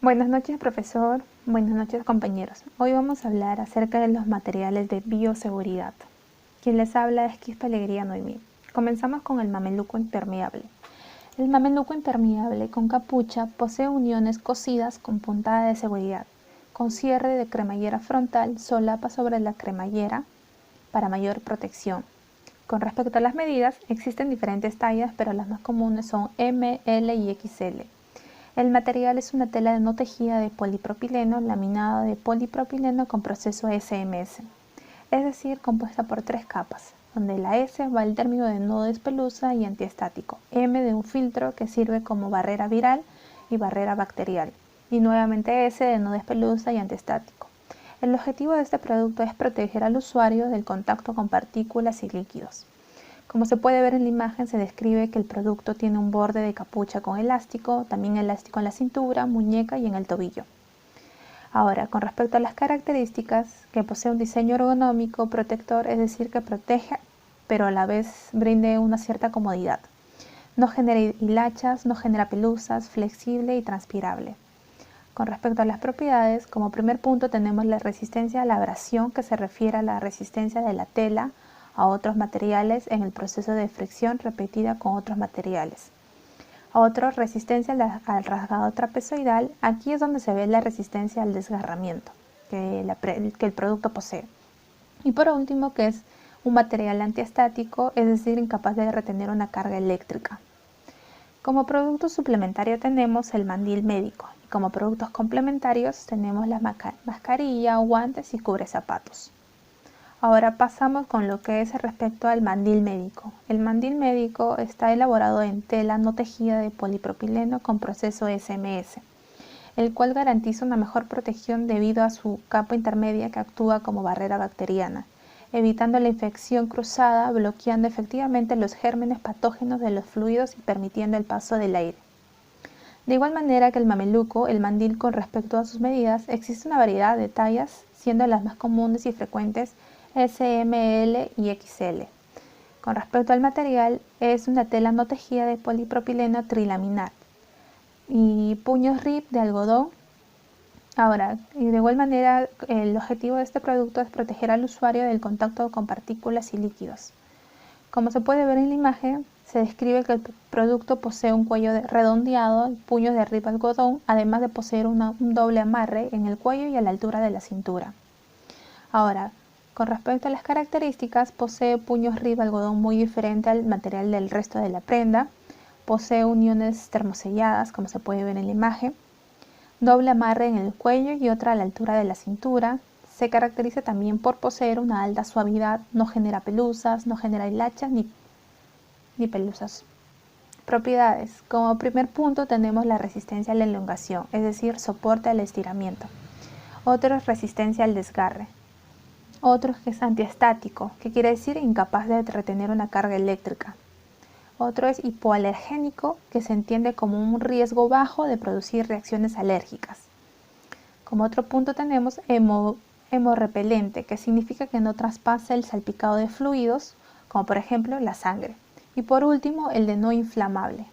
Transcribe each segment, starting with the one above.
Buenas noches, profesor. Buenas noches, compañeros. Hoy vamos a hablar acerca de los materiales de bioseguridad. Quien les habla es Quispe Alegría Noemí. Comenzamos con el mameluco impermeable. El mameluco impermeable con capucha posee uniones cosidas con puntada de seguridad, con cierre de cremallera frontal, solapa sobre la cremallera para mayor protección. Con respecto a las medidas, existen diferentes tallas, pero las más comunes son M, L y XL. El material es una tela no tejida de polipropileno laminada de polipropileno con proceso SMS, es decir, compuesta por 3 capas, donde la S va al término de no despeluza y antiestático, M de un filtro que sirve como barrera viral y barrera bacterial, y nuevamente S de no despeluza y antiestático. El objetivo de este producto es proteger al usuario del contacto con partículas y líquidos. Como se puede ver en la imagen, se describe que el producto tiene un borde de capucha con elástico, también elástico en la cintura, muñeca y en el tobillo. Ahora, con respecto a las características, que posee un diseño ergonómico protector, es decir, que protege, pero a la vez brinde una cierta comodidad. No genera hilachas, no genera pelusas, flexible y transpirable. Con respecto a las propiedades, como primer punto tenemos la resistencia a la abrasión, que se refiere a la resistencia de la tela a otros materiales en el proceso de fricción repetida con otros materiales. Otro, resistencia al rasgado trapezoidal. Aquí es donde se ve la resistencia al desgarramiento que el producto posee. Y por último, que es un material antiestático, es decir, incapaz de retener una carga eléctrica. Como producto suplementario tenemos el mandil médico y como productos complementarios tenemos la mascarilla, guantes y cubrezapatos. Ahora pasamos con lo que es respecto al mandil médico. El mandil médico está elaborado en tela no tejida de polipropileno con proceso SMS, el cual garantiza una mejor protección debido a su capa intermedia que actúa como barrera bacteriana, evitando la infección cruzada, bloqueando efectivamente los gérmenes patógenos de los fluidos y permitiendo el paso del aire. De igual manera que el mameluco, el mandil con respecto a sus medidas, existe una variedad de tallas, siendo las más comunes y frecuentes S, M, L y XL. Con respecto al material, es una tela no tejida de polipropileno trilaminar y puños RIP de algodón. Ahora, de igual manera, el objetivo de este producto es proteger al usuario del contacto con partículas y líquidos. Como se puede ver en la imagen, se describe que el producto posee un cuello redondeado y puños de RIP algodón, además de poseer un doble amarre en el cuello y a la altura de la cintura. Ahora, con respecto a las características, posee puños RIP algodón muy diferente al material del resto de la prenda, posee uniones termoselladas, como se puede ver en la imagen, doble amarre en el cuello y otra a la altura de la cintura. Se caracteriza también por poseer una alta suavidad, no genera pelusas, no genera hilachas ni pelusas. Propiedades. Como primer punto tenemos la resistencia a la elongación, es decir, soporte al estiramiento. Otro es resistencia al desgarre. Otro que es antiestático, que quiere decir incapaz de retener una carga eléctrica. Otro es hipoalergénico, que se entiende como un riesgo bajo de producir reacciones alérgicas. Como otro punto tenemos hemorrepelente, que significa que no traspasa el salpicado de fluidos, como por ejemplo la sangre. Y por último, el de no inflamable.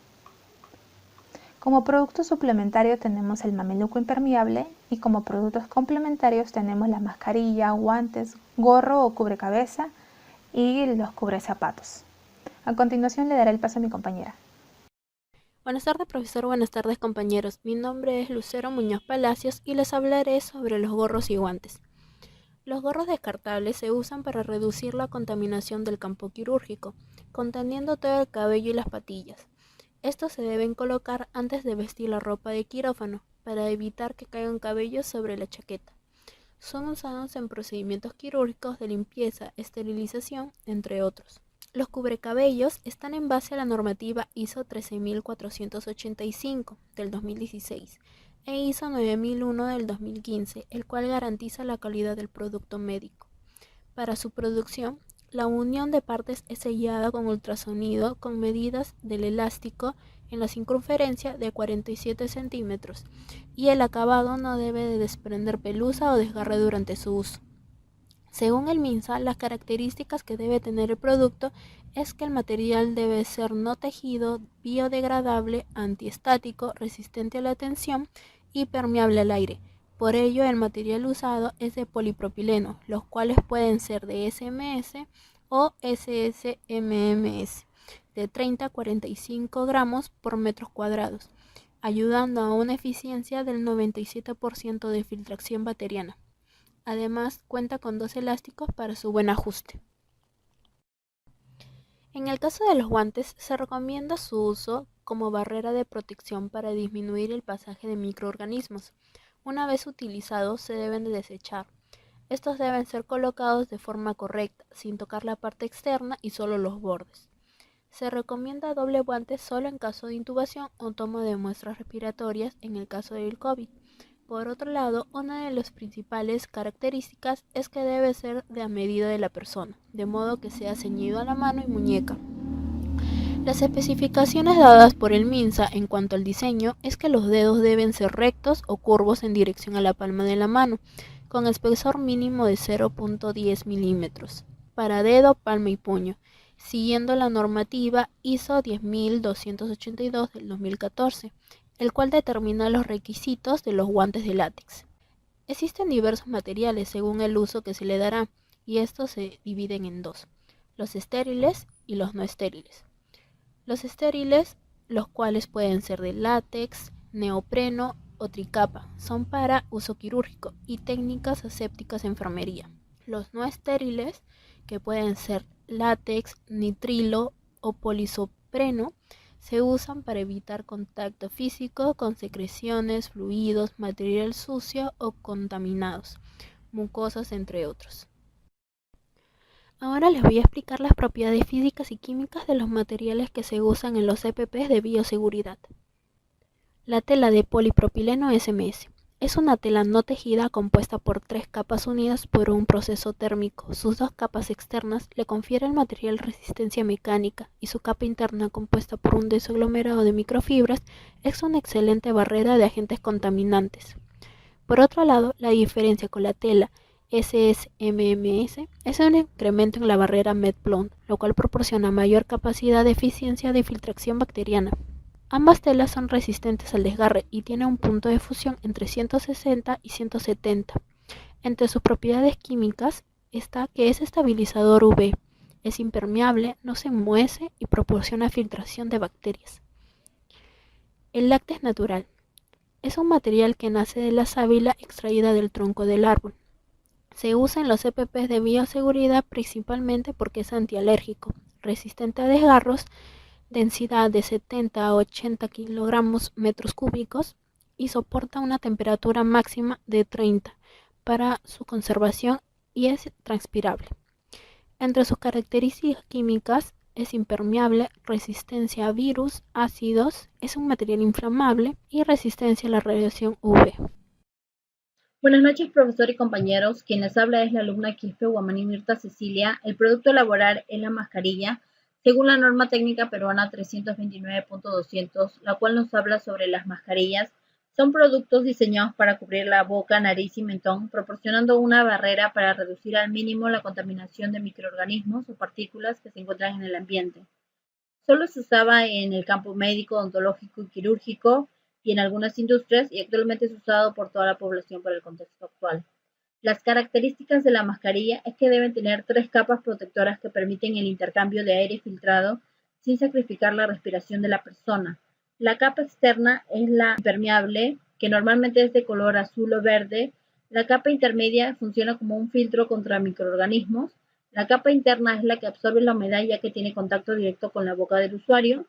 Como producto suplementario tenemos el mameluco impermeable y como productos complementarios tenemos la mascarilla, guantes, gorro o cubrecabeza y los cubrezapatos. A continuación le daré el paso a mi compañera. Buenas tardes, profesor. Buenas tardes, compañeros. Mi nombre es Lucero Muñoz Palacios y les hablaré sobre los gorros y guantes. Los gorros descartables se usan para reducir la contaminación del campo quirúrgico, conteniendo todo el cabello y las patillas. Estos se deben colocar antes de vestir la ropa de quirófano, para evitar que caigan cabellos sobre la chaqueta. Son usados en procedimientos quirúrgicos de limpieza, esterilización, entre otros. Los cubrecabellos están en base a la normativa ISO 13485 del 2016 e ISO 9001 del 2015, el cual garantiza la calidad del producto médico. Para su producción, la unión de partes es sellada con ultrasonido con medidas del elástico en la circunferencia de 47 centímetros y el acabado no debe de desprender pelusa o desgarre durante su uso. Según el MINSA, las características que debe tener el producto es que el material debe ser no tejido, biodegradable, antiestático, resistente a la tensión y permeable al aire. Por ello, el material usado es de polipropileno, los cuales pueden ser de SMS o SSMMS, de 30 a 45 gramos por metros cuadrados, ayudando a una eficiencia del 97% de filtración bacteriana. Además, cuenta con 2 elásticos para su buen ajuste. En el caso de los guantes, se recomienda su uso como barrera de protección para disminuir el pasaje de microorganismos. Una vez utilizados, se deben de desechar. Estos deben ser colocados de forma correcta, sin tocar la parte externa y solo los bordes. Se recomienda doble guante solo en caso de intubación o toma de muestras respiratorias en el caso del COVID. Por otro lado, una de las principales características es que debe ser de a medida de la persona, de modo que sea ceñido a la mano y muñeca. Las especificaciones dadas por el MINSA en cuanto al diseño es que los dedos deben ser rectos o curvos en dirección a la palma de la mano, con espesor mínimo de 0.10 milímetros para dedo, palma y puño, siguiendo la normativa ISO 10282 del 2014, el cual determina los requisitos de los guantes de látex. Existen diversos materiales según el uso que se le dará, y estos se dividen en dos: los estériles y los no estériles. Los estériles, los cuales pueden ser de látex, neopreno o tricapa, son para uso quirúrgico y técnicas asépticas en enfermería. Los no estériles, que pueden ser látex, nitrilo o polisopreno, se usan para evitar contacto físico con secreciones, fluidos, material sucio o contaminados, mucosas, entre otros. Ahora les voy a explicar las propiedades físicas y químicas de los materiales que se usan en los EPPs de bioseguridad. La tela de polipropileno SMS es una tela no tejida compuesta por 3 capas unidas por un proceso térmico. Sus 2 capas externas le confieren al material resistencia mecánica y su capa interna, compuesta por un desaglomerado de microfibras, es una excelente barrera de agentes contaminantes. Por otro lado, la diferencia con la tela SSMMS es un incremento en la barrera MED-PLON, lo cual proporciona mayor capacidad de eficiencia de filtración bacteriana. Ambas telas son resistentes al desgarre y tienen un punto de fusión entre 160 y 170. Entre sus propiedades químicas está que es estabilizador UV, es impermeable, no se enmohece y proporciona filtración de bacterias. El látex natural es un material que nace de la sábila extraída del tronco del árbol. Se usa en los EPPs de bioseguridad principalmente porque es antialérgico, resistente a desgarros, densidad de 70 a 80 kilogramos metros cúbicos y soporta una temperatura máxima de 30 para su conservación y es transpirable. Entre sus características químicas es impermeable, resistencia a virus, ácidos, es un material inflamable y resistencia a la radiación UV. Buenas noches, profesor y compañeros. Quien les habla es la alumna Quispe Guamaní Mirta Cecilia. El producto a elaborar es la mascarilla, según la norma técnica peruana 329.200, la cual nos habla sobre las mascarillas. Son productos diseñados para cubrir la boca, nariz y mentón, proporcionando una barrera para reducir al mínimo la contaminación de microorganismos o partículas que se encuentran en el ambiente. Solo se usaba en el campo médico, odontológico y quirúrgico y en algunas industrias, y actualmente es usado por toda la población para el contexto actual. Las características de la mascarilla es que deben tener 3 capas protectoras que permiten el intercambio de aire filtrado sin sacrificar la respiración de la persona. La capa externa es la impermeable, que normalmente es de color azul o verde. La capa intermedia funciona como un filtro contra microorganismos. La capa interna es la que absorbe la humedad ya que tiene contacto directo con la boca del usuario.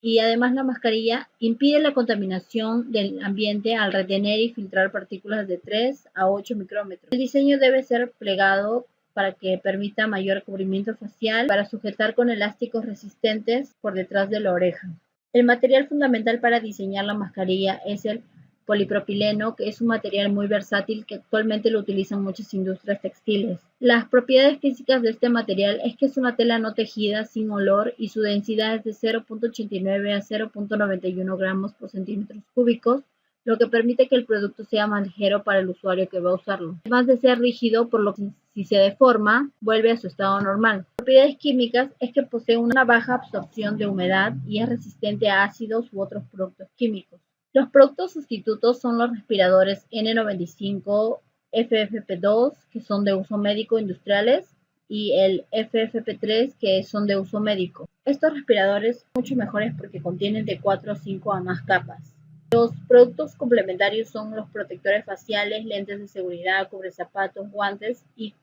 Y además la mascarilla impide la contaminación del ambiente al retener y filtrar partículas de 3 a 8 micrómetros. El diseño debe ser plegado para que permita mayor cubrimiento facial, para sujetar con elásticos resistentes por detrás de la oreja. El material fundamental para diseñar la mascarilla es el polipropileno, que es un material muy versátil que actualmente lo utilizan muchas industrias textiles. Las propiedades físicas de este material es que es una tela no tejida, sin olor, y su densidad es de 0.89 a 0.91 gramos por centímetros cúbicos, lo que permite que el producto sea más ligero para el usuario que va a usarlo. Además de ser rígido, por lo que si se deforma, vuelve a su estado normal. Las propiedades químicas es que posee una baja absorción de humedad y es resistente a ácidos u otros productos químicos. Los productos sustitutos son los respiradores N95, FFP2, que son de uso médico industriales, y el FFP3, que son de uso médico. Estos respiradores son mucho mejores porque contienen de 4 a 5 a más capas. Los productos complementarios son los protectores faciales, lentes de seguridad, cubrezapatos, guantes y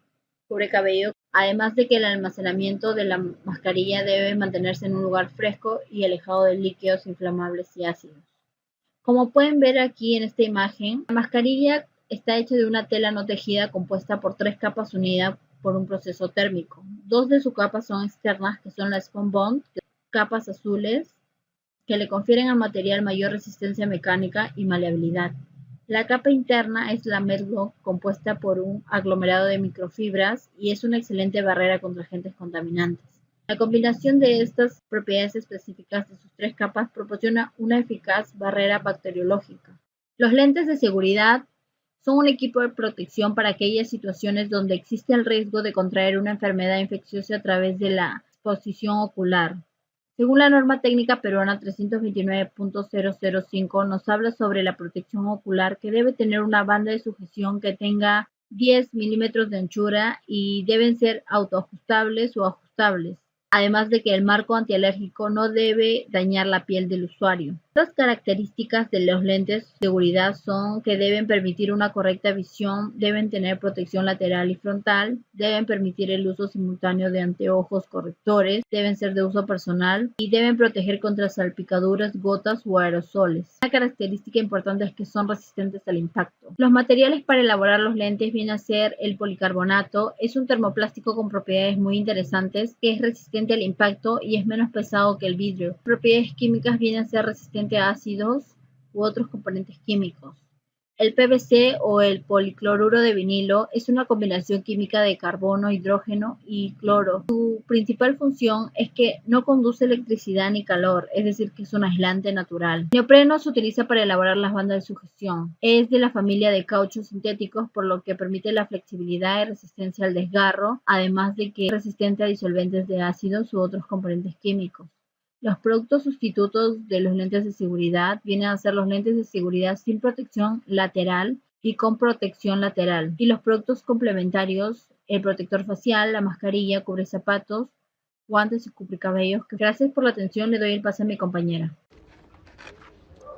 cubrecabello, además de que el almacenamiento de la mascarilla debe mantenerse en un lugar fresco y alejado de líquidos inflamables y ácidos. Como pueden ver aquí en esta imagen, la mascarilla está hecha de una tela no tejida compuesta por 3 capas unidas por un proceso térmico. 2 de sus capas son externas, que son las Spun Bond, capas azules, que le confieren al material mayor resistencia mecánica y maleabilidad. La capa interna es la Medlock, compuesta por un aglomerado de microfibras y es una excelente barrera contra agentes contaminantes. La combinación de estas propiedades específicas de sus 3 capas proporciona una eficaz barrera bacteriológica. Los lentes de seguridad son un equipo de protección para aquellas situaciones donde existe el riesgo de contraer una enfermedad infecciosa a través de la exposición ocular. Según la norma técnica peruana 329.005, nos habla sobre la protección ocular, que debe tener una banda de sujeción que tenga 10 milímetros de anchura y deben ser autoajustables o ajustables, además de que el marco antialérgico no debe dañar la piel del usuario. Otras características de los lentes de seguridad son que deben permitir una correcta visión, deben tener protección lateral y frontal, deben permitir el uso simultáneo de anteojos correctores, deben ser de uso personal y deben proteger contra salpicaduras, gotas o aerosoles. Una característica importante es que son resistentes al impacto. Los materiales para elaborar los lentes vienen a ser el policarbonato. Es un termoplástico con propiedades muy interesantes, que es resistente al impacto y es menos pesado que el vidrio. Propiedades químicas vienen a ser resistente a ácidos u otros componentes químicos. El PVC o el policloruro de vinilo es una combinación química de carbono, hidrógeno y cloro. Su principal función es que no conduce electricidad ni calor, es decir, que es un aislante natural. El neopreno se utiliza para elaborar las bandas de sujeción. Es de la familia de cauchos sintéticos, por lo que permite la flexibilidad y resistencia al desgarro, además de que es resistente a disolventes de ácidos u otros componentes químicos. Los productos sustitutos de los lentes de seguridad vienen a ser los lentes de seguridad sin protección lateral y con protección lateral. Y los productos complementarios, el protector facial, la mascarilla, cubrezapatos, guantes y cubrecabellos. Gracias por la atención, le doy el pase a mi compañera.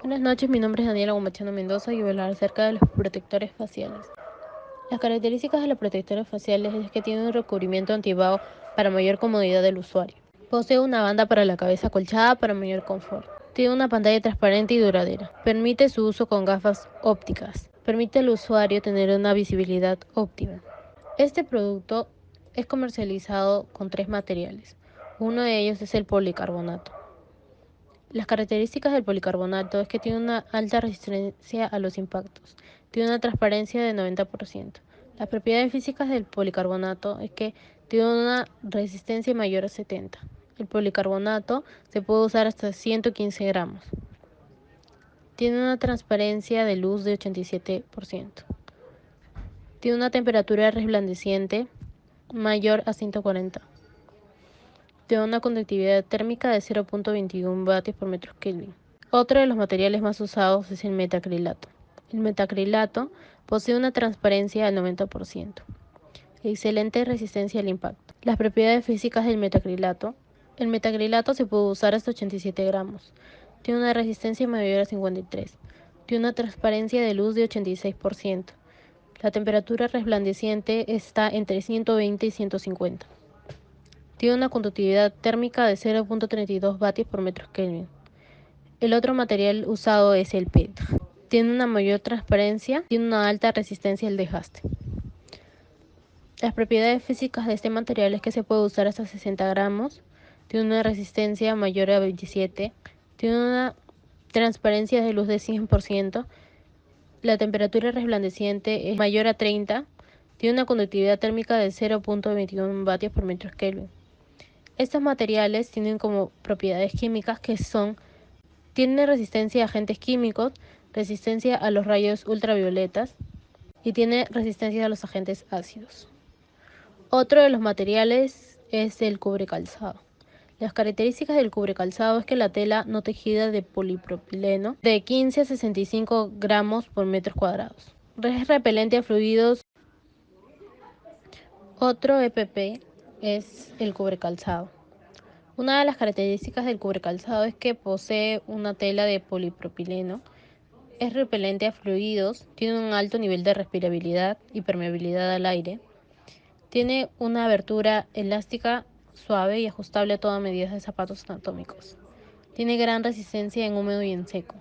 Buenas noches, mi nombre es Daniela Gomachano Mendoza y voy a hablar acerca de los protectores faciales. Las características de los protectores faciales es que tienen un recubrimiento antibaho para mayor comodidad del usuario. Posee una banda para la cabeza acolchada para mayor confort. Tiene una pantalla transparente y duradera. Permite su uso con gafas ópticas. Permite al usuario tener una visibilidad óptima. Este producto es comercializado con 3 materiales. Uno de ellos es el policarbonato. Las características del policarbonato es que tiene una alta resistencia a los impactos. Tiene una transparencia de 90%. Las propiedades físicas del policarbonato es que tiene una resistencia mayor a 70. El policarbonato se puede usar hasta 115 gramos. Tiene una transparencia de luz de 87%. Tiene una temperatura resplandeciente mayor a 140. Tiene una conductividad térmica de 0.21 vatios por metro Kelvin. Otro de los materiales más usados es el metacrilato. El metacrilato posee una transparencia del 90%. Excelente resistencia al impacto. Las propiedades físicas del metacrilato. El metacrilato se puede usar hasta 87 gramos. Tiene una resistencia mayor a 53. Tiene una transparencia de luz de 86%. La temperatura resplandeciente está entre 120 y 150. Tiene una conductividad térmica de 0.32 vatios por metro Kelvin. El otro material usado es el PET. Tiene una mayor transparencia, tiene una alta resistencia al desgaste. Las propiedades físicas de este material es que se puede usar hasta 60 gramos, tiene una resistencia mayor a 27, tiene una transparencia de luz de 100%, la temperatura resplandeciente es mayor a 30, tiene una conductividad térmica de 0.21 vatios por metro Kelvin. Estos materiales tienen como propiedades químicas que tienen resistencia a agentes químicos, resistencia a los rayos ultravioletas y tiene resistencia a los agentes ácidos. Otro de los materiales es el cubrecalzado. Las características del cubrecalzado es que la tela no tejida de polipropileno de 15 a 65 gramos por metros cuadrados. Es repelente a fluidos. Otro EPP es el cubrecalzado. Una de las características del cubrecalzado es que posee una tela de polipropileno, es repelente a fluidos, tiene un alto nivel de respirabilidad y permeabilidad al aire, tiene una abertura elástica, suave y ajustable a toda medida de zapatos anatómicos. Tiene gran resistencia en húmedo y en seco.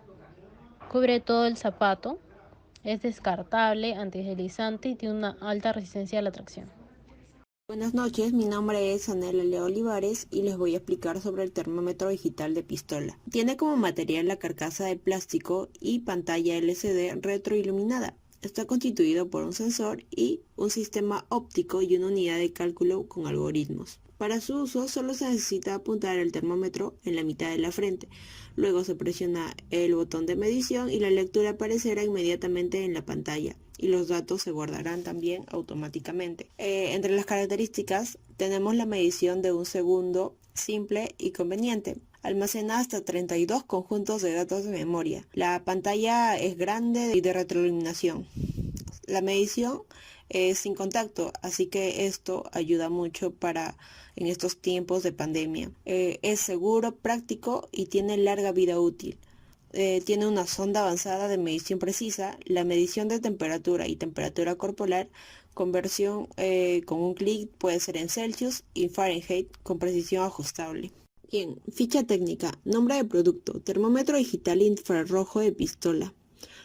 Cubre todo el zapato, es descartable, antideslizante y tiene una alta resistencia a la tracción. Buenas noches, mi nombre es Anela Leo Olivares y les voy a explicar sobre el termómetro digital de pistola. Tiene como material la carcasa de plástico y pantalla LCD retroiluminada. Está constituido por un sensor y un sistema óptico y una unidad de cálculo con algoritmos. Para su uso solo se necesita apuntar el termómetro en la mitad de la frente. Luego se presiona el botón de medición y la lectura aparecerá inmediatamente en la pantalla y los datos se guardarán también automáticamente. Entre las características tenemos la medición de un segundo simple y conveniente. Almacena hasta 32 conjuntos de datos de memoria. La pantalla es grande y de retroiluminación. La medición es sin contacto, así que esto ayuda mucho en estos tiempos de pandemia. Es seguro, práctico y tiene larga vida útil. Tiene una sonda avanzada de medición precisa, la medición de temperatura y temperatura corporal, conversión con un clic puede ser en Celsius y Fahrenheit con precisión ajustable. Bien, ficha técnica, nombre de producto, termómetro digital infrarrojo de pistola.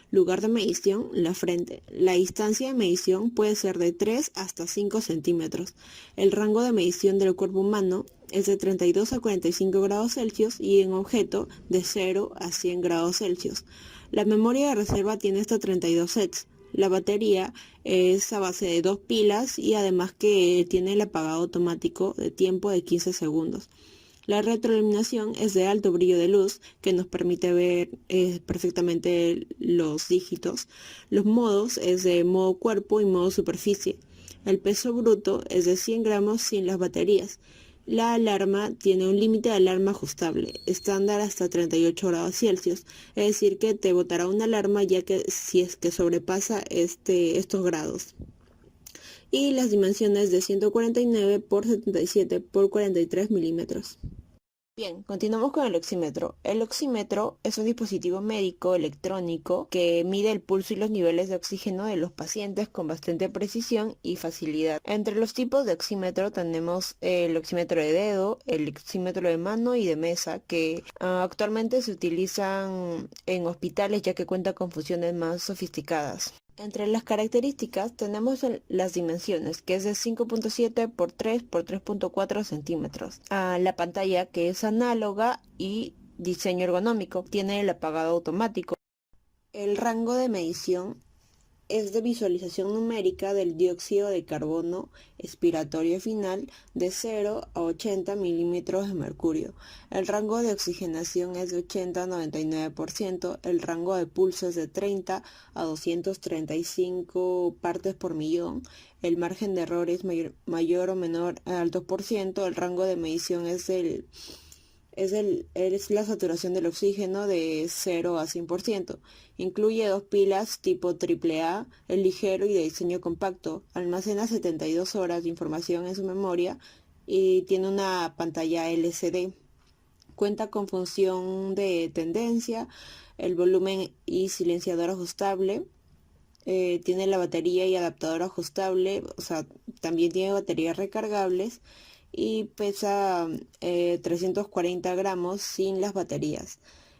Lugar de medición, la frente. La distancia de medición puede ser de 3 hasta 5 centímetros. El rango de medición del cuerpo humano es de 32 a 45 grados Celsius y en objeto de 0 a 100 grados Celsius. La memoria de reserva tiene hasta 32 sets. La batería es a base de 2 pilas y además que tiene el apagado automático de tiempo de 15 segundos. La retroiluminación es de alto brillo de luz que nos permite ver perfectamente los dígitos. Los modos es de modo cuerpo y modo superficie. El peso bruto es de 100 gramos sin las baterías. La alarma tiene un límite de alarma ajustable, estándar hasta 38 grados Celsius, es decir que te botará una alarma ya que si es que sobrepasa estos grados. Y las dimensiones de 149 por 77 por 43 milímetros. Bien, continuamos con el oxímetro. El oxímetro es un dispositivo médico electrónico que mide el pulso y los niveles de oxígeno de los pacientes con bastante precisión y facilidad. Entre los tipos de oxímetro tenemos el oxímetro de dedo, el oxímetro de mano y de mesa, que actualmente se utilizan en hospitales ya que cuenta con funciones más sofisticadas. Entre las características tenemos las dimensiones, que es de 5.7 por 3 por 3.4 centímetros. La pantalla, que es análoga y diseño ergonómico, tiene el apagado automático. El rango de medición es de visualización numérica del dióxido de carbono expiratorio final de 0 a 80 milímetros de mercurio. El rango de oxigenación es de 80 a 99%. El rango de pulso es de 30 a 235 partes por millón. El margen de error es mayor o menor a al 2%. El rango de medición es la saturación del oxígeno de 0 a 100%. Incluye 2 pilas tipo AAA, es ligero y de diseño compacto. Almacena 72 horas de información en su memoria y tiene una pantalla LCD. Cuenta con función de tendencia, el volumen y silenciador ajustable. Tiene la batería y adaptador ajustable, o sea, también tiene baterías recargables. Y pesa 340 gramos sin las baterías.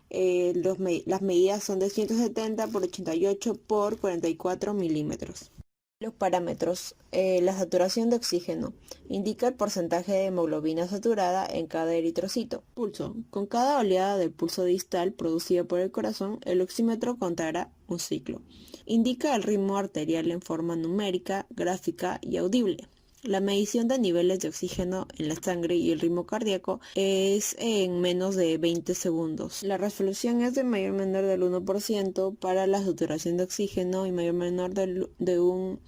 Las medidas son de 170 por 88 por 44 milímetros. Los parámetros. La saturación de oxígeno. Indica el porcentaje de hemoglobina saturada en cada eritrocito. Pulso. Con cada oleada del pulso distal producida por el corazón, el oxímetro contará un ciclo. Indica el ritmo arterial en forma numérica, gráfica y audible. La medición de niveles de oxígeno en la sangre y el ritmo cardíaco es en menos de 20 segundos. La resolución es de mayor o menor del 1% para la saturación de oxígeno y mayor o menor de un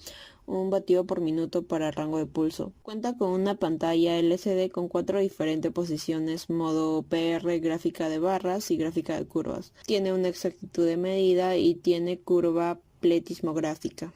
1 batido por minuto para rango de pulso. Cuenta con una pantalla LCD con 4 diferentes posiciones, modo PR, gráfica de barras y gráfica de curvas. Tiene una exactitud de medida y tiene curva pletismográfica.